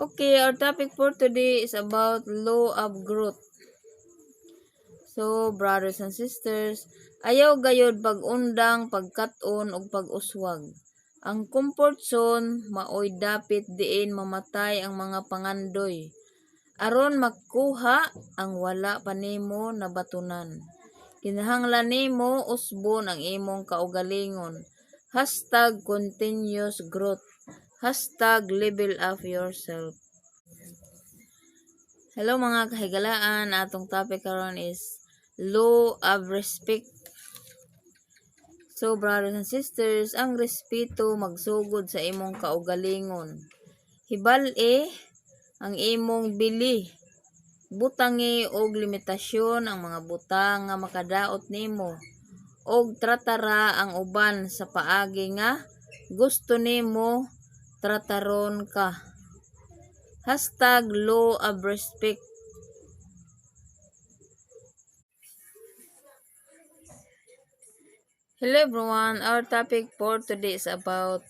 Okay, our topic for today is about law of growth. So, brothers and sisters, ayaw gayod pag-undang, pagkat-on ug pag-uswag. Ang comfort zone maoy dapit diin mamatay ang mga pangandoy. Aron makuha ang wala pa nimo nabatunan. Kinahanglan nimo usbon ang imong kaugalingon. #continuous growth. #level up yourself. Hello mga kahigalaan, atong topic karon is law of respect. So brothers and sisters, ang respeto magsugod sa imong kaugalingon. Hibal-e ang imong bili. Butangi og limitasyon ang mga butang nga makadaot nimo. Og tratara ang uban sa paagi nga gusto nimo trataron ka. #law of respect. Hello everyone, our topic for today is about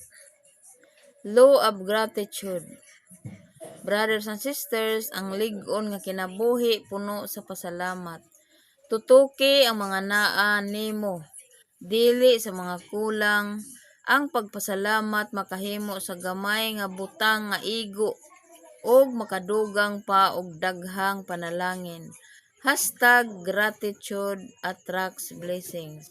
law of gratitude. Brothers and sisters, ang lig-on nga kinabuhi puno sa pasalamat. Tutuki ang mga naa nimo, dili sa mga kulang. Ang pagpasalamat makahimo sa gamay nga butang nga igo og makadugang pa og daghang panalangin. #gratitude attracts blessings.